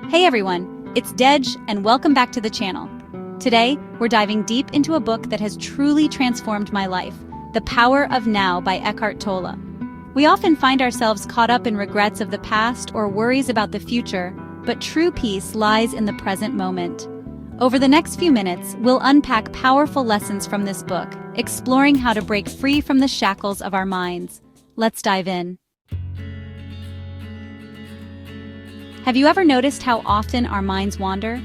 Hey everyone, it's Dej and welcome back to the channel. Today, we're diving deep into a book that has truly transformed my life, The Power of Now by Eckhart Tolle. We often find ourselves caught up in regrets of the past or worries about the future, but true peace lies in the present moment. Over the next few minutes, we'll unpack powerful lessons from this book, exploring how to break free from the shackles of our minds. Let's dive in. Have you ever noticed how often our minds wander?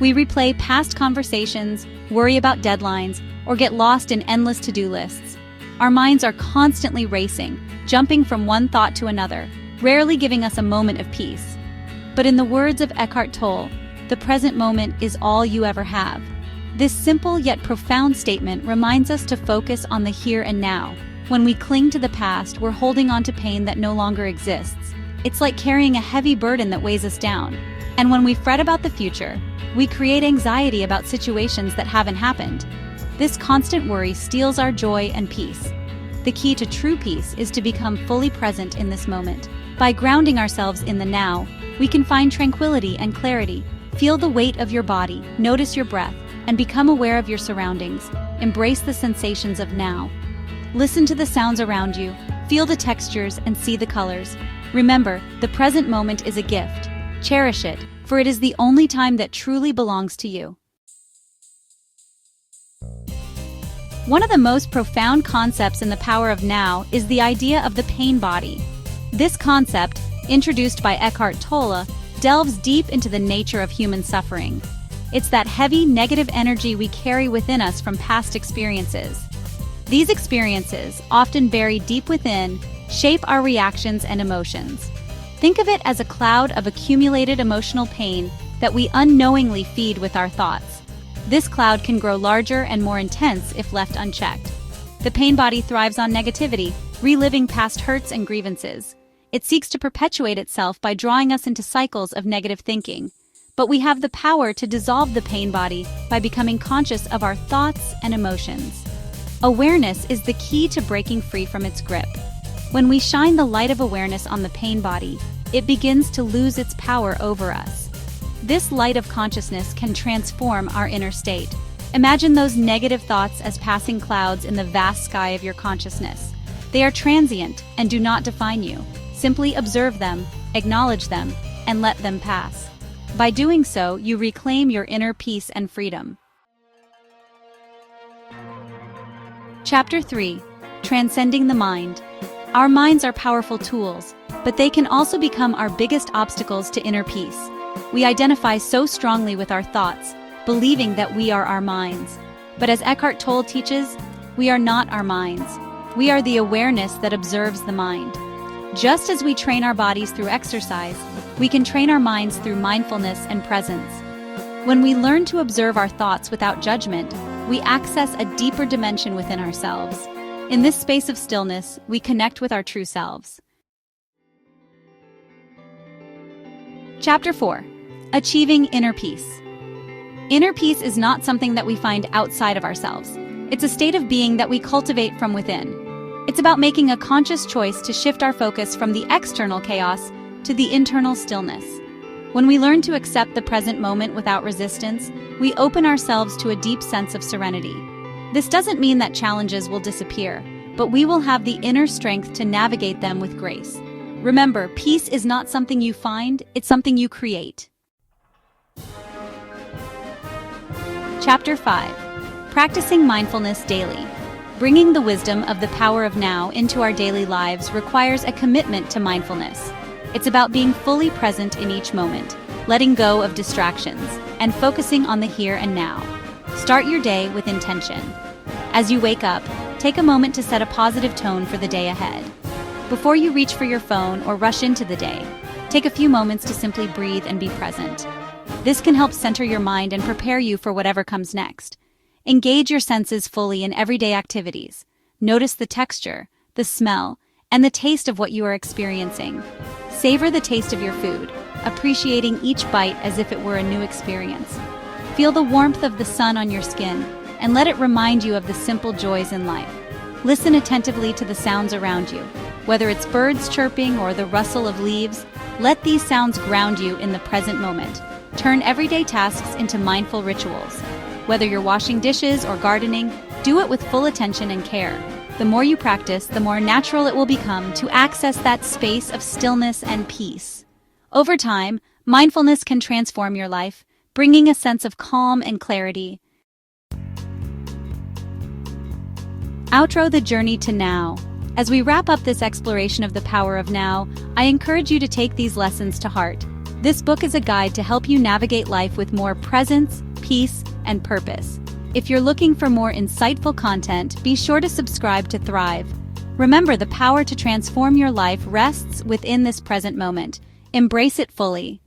We replay past conversations, worry about deadlines, or get lost in endless to-do lists. Our minds are constantly racing, jumping from one thought to another, rarely giving us a moment of peace. But in the words of Eckhart Tolle, the present moment is all you ever have. This simple yet profound statement reminds us to focus on the here and now. When we cling to the past, we're holding on to pain that no longer exists. It's like carrying a heavy burden that weighs us down. And when we fret about the future, we create anxiety about situations that haven't happened. This constant worry steals our joy and peace. The key to true peace is to become fully present in this moment. By grounding ourselves in the now, we can find tranquility and clarity. Feel the weight of your body, notice your breath, and become aware of your surroundings. Embrace the sensations of now. Listen to the sounds around you, feel the textures, and see the colors. Remember, the present moment is a gift. Cherish it, for it is the only time that truly belongs to you. One of the most profound concepts in The Power of Now is the idea of the pain body. This concept, introduced by Eckhart Tolle, delves deep into the nature of human suffering. It's that heavy, negative energy we carry within us from past experiences. These experiences, often buried deep within, shape our reactions and emotions. Think of it as a cloud of accumulated emotional pain that we unknowingly feed with our thoughts. This cloud can grow larger and more intense if left unchecked. The pain body thrives on negativity, reliving past hurts and grievances. It seeks to perpetuate itself by drawing us into cycles of negative thinking. But we have the power to dissolve the pain body by becoming conscious of our thoughts and emotions. Awareness is the key to breaking free from its grip. When we shine the light of awareness on the pain body, it begins to lose its power over us. This light of consciousness can transform our inner state. Imagine those negative thoughts as passing clouds in the vast sky of your consciousness. They are transient and do not define you. Simply observe them, acknowledge them, and let them pass. By doing so, you reclaim your inner peace and freedom. Chapter 3: Transcending the Mind. Our minds are powerful tools, but they can also become our biggest obstacles to inner peace. We identify so strongly with our thoughts, believing that we are our minds. But as Eckhart Tolle teaches, we are not our minds. We are the awareness that observes the mind. Just as we train our bodies through exercise, we can train our minds through mindfulness and presence. When we learn to observe our thoughts without judgment, we access a deeper dimension within ourselves. In this space of stillness, we connect with our true selves. Chapter 4: Achieving Inner Peace. Inner peace is not something that we find outside of ourselves. It's a state of being that we cultivate from within. It's about making a conscious choice to shift our focus from the external chaos to the internal stillness. When we learn to accept the present moment without resistance, we open ourselves to a deep sense of serenity. This doesn't mean that challenges will disappear, but we will have the inner strength to navigate them with grace. Remember, peace is not something you find, it's something you create. Chapter 5: Practicing Mindfulness Daily. Bringing the wisdom of the power of now into our daily lives requires a commitment to mindfulness. It's about being fully present in each moment, letting go of distractions, and focusing on the here and now. Start your day with intention. As you wake up, take a moment to set a positive tone for the day ahead. Before you reach for your phone or rush into the day, take a few moments to simply breathe and be present. This can help center your mind and prepare you for whatever comes next. Engage your senses fully in everyday activities. Notice the texture, the smell, and the taste of what you are experiencing. Savor the taste of your food, appreciating each bite as if it were a new experience. Feel the warmth of the sun on your skin, and let it remind you of the simple joys in life. Listen attentively to the sounds around you. Whether it's birds chirping or the rustle of leaves, let these sounds ground you in the present moment. Turn everyday tasks into mindful rituals. Whether you're washing dishes or gardening, do it with full attention and care. The more you practice, the more natural it will become to access that space of stillness and peace. Over time, mindfulness can transform your life, bringing a sense of calm and clarity. Outro the journey to now. As we wrap up this exploration of the power of now, I encourage you to take these lessons to heart. This book is a guide to help you navigate life with more presence, peace, and purpose. If you're looking for more insightful content, be sure to subscribe to Thrive. Remember, the power to transform your life rests within this present moment. Embrace it fully.